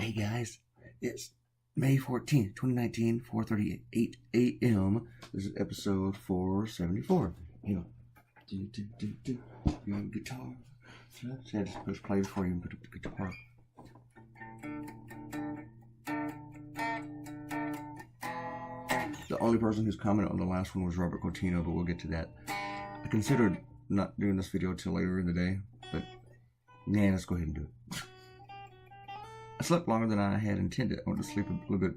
Hey guys, it's May 14th, 2019, 4:38 a.m. This is episode 474. You know, your guitar. See, I just push play before you put up the guitar. The only person who's commented on the last one was Robert Cortino, but we'll get to that. I considered not doing this video till later in the day, but nah, let's go ahead and do it. I slept longer than I had intended. I went to sleep a little bit,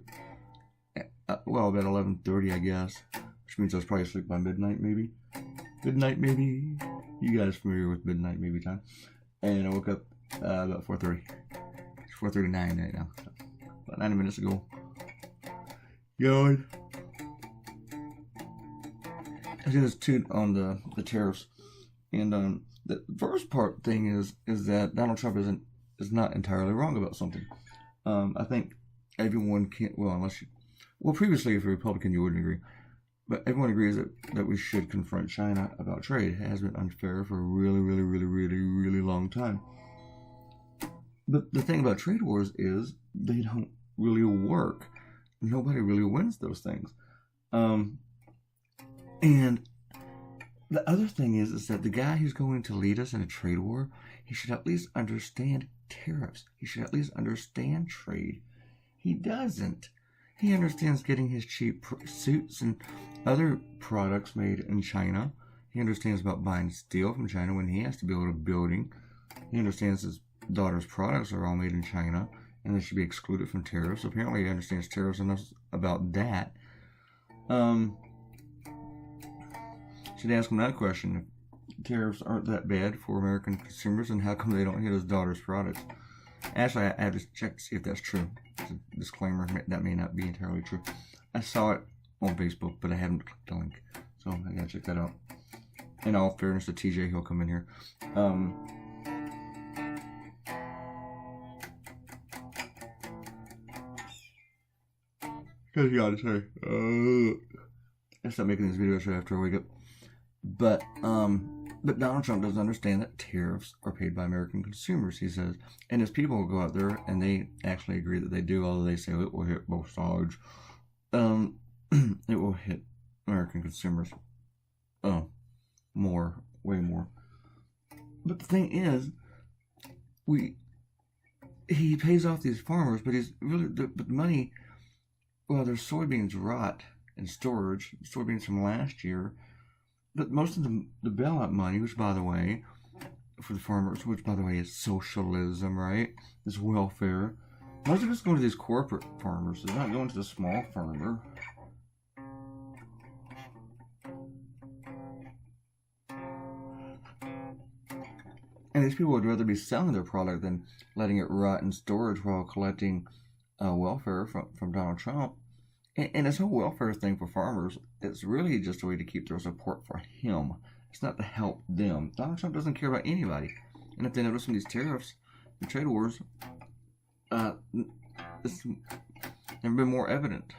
about 11:30, I guess, which means I was probably asleep by midnight, maybe. Midnight, maybe. You guys familiar with midnight, maybe time? And I woke up about 4:30. It's 4:39 right now, so about 90 minutes ago. Yawn. I did this tune on the tariffs, and the first part thing is that Donald Trump is not entirely wrong about something. I think everyone can't, previously if you're a Republican you wouldn't agree, but everyone agrees that we should confront China about trade. It has been unfair for a really long time. But the thing about trade wars is they don't really work. Nobody really wins those things. And the other thing is that the guy who's going to lead us in a trade war, he should at least understand tariffs. He should at least understand trade. He doesn't. He understands getting his cheap suits and other products made in China. He understands about buying steel from China when he has to build a building. He understands his daughter's products are all made in China and they should be excluded from tariffs. Apparently he understands tariffs enough about that. Should ask him that question. If tariffs aren't that bad for American consumers, and how come they don't hit his daughter's products? Actually, I have to check to see if that's true. It's a disclaimer, that may not be entirely true. I saw it on Facebook, but I haven't clicked the link, so I gotta check that out. In all fairness to TJ, he'll come in here. Because you gotta say, I stop making these videos right after I wake up. But Donald Trump doesn't understand that tariffs are paid by American consumers, he says. And his people will go out there and they actually agree that they do, although they say it will hit both sides. It will hit American consumers. Way more. But the thing is, he pays off these farmers, but he's really, the money, their soybeans rot in storage, soybeans from last year. But most of the bailout money, which by the way, for the farmers, which by the way is socialism, right? Is welfare. Most of it's going to these corporate farmers. It's not going to the small farmer. And these people would rather be selling their product than letting it rot in storage while collecting welfare from Donald Trump. And this whole welfare thing for farmers, it's really just a way to keep their support for him. It's not to help them. Donald Trump doesn't care about anybody. And if they notice from these tariffs and trade wars, it's never been more evident.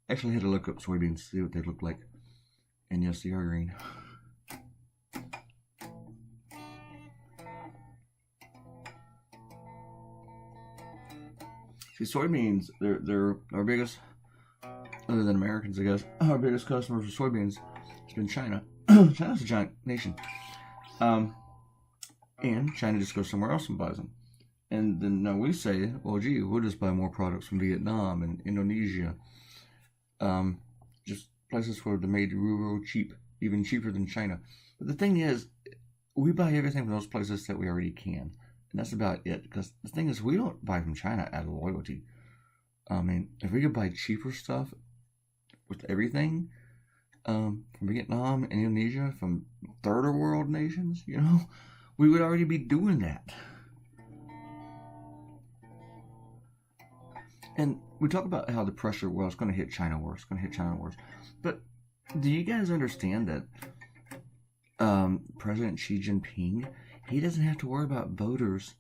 Actually, I had to look up soybeans to see what they look like. And yes, they are green. See, soybeans, they're our biggest, other than Americans, I guess, our biggest customers for soybeans has been China. China's a giant nation. And China just goes somewhere else and buys them. And then now we say, well, gee, we'll just buy more products from Vietnam and Indonesia. Just places where they're made real cheap, even cheaper than China. But the thing is, we buy everything from those places that we already can. And that's about it. Because the thing is, we don't buy from China out of loyalty. I mean, if we could buy cheaper stuff with everything from Vietnam and Indonesia, from third world nations, we would already be doing that. And we talk about how the pressure, it's going to hit China worse. But do you guys understand that President Xi Jinping, he doesn't have to worry about voters.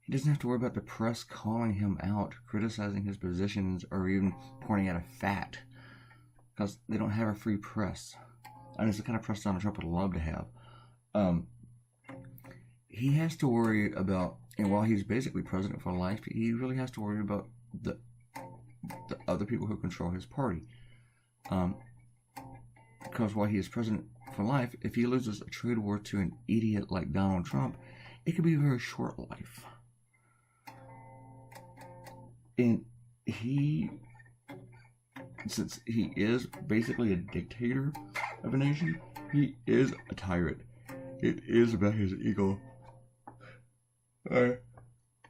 He doesn't have to worry about the press calling him out, criticizing his positions, or even pointing out a fact. Because they don't have a free press. And it's the kind of press Donald Trump would love to have. he has to worry about, and while he's basically president for life, he really has to worry about the other people who control his party. Because while he is president for life, if he loses a trade war to an idiot like Donald Trump, it could be a very short life. And since he is basically a dictator of a nation, he is a tyrant. It is about his ego. Not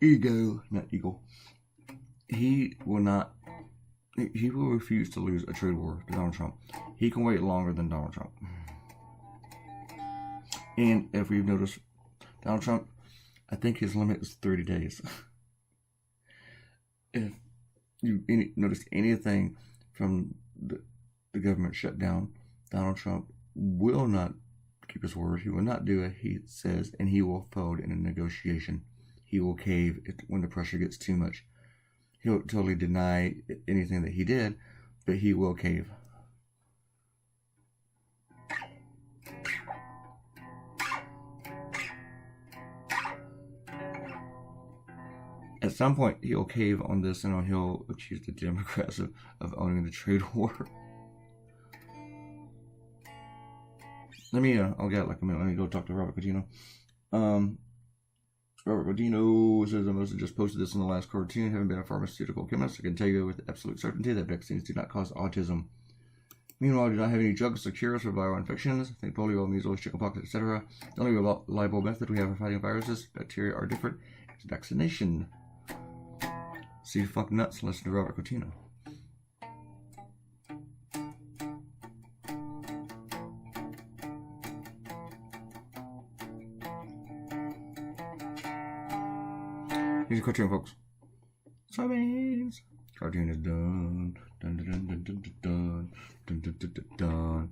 ego. He will refuse to lose a trade war to Donald Trump. He can wait longer than Donald Trump. And if we've noticed, Donald Trump, I think his limit is 30 days. If you noticed anything from the government shutdown, Donald Trump will not keep his word. He will not do what he says, and he will fold in a negotiation. He will cave when the pressure gets too much. He'll totally deny anything that he did, but he will cave. At some point, he'll cave on this, and he'll accuse the Democrats of owning the trade war. Let me, I'll get like a minute. Let me go talk to Robert Cotino. Robert Cotino says, I must have just posted this in the last cartoon. Having been a pharmaceutical chemist, I can tell you with absolute certainty that vaccines do not cause autism. Meanwhile, I do not have any drugs or cures for viral infections. Think polio, measles, chickenpox, etc. The only reliable method we have for fighting viruses, bacteria are different. It's vaccination. See you fuck nuts, listen to Robert Cotino. Here's a cartoon, folks. Soybeans. Cartoon is done. Dun dun dun dun dun dun dun dun dun dun dun.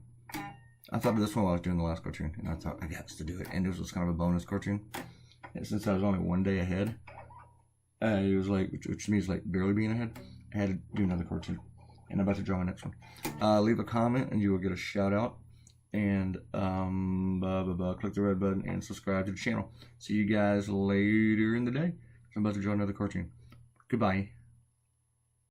I thought of this one while I was doing the last cartoon, and I thought I got to do it. And this was kind of a bonus cartoon. And since I was only one day ahead, it was like, which means like barely being ahead, I had to do another cartoon. And I'm about to draw my next one. Leave a comment and you will get a shout out. And click the red button and subscribe to the channel. See you guys later in the day. I'm about to draw another cartoon. Goodbye.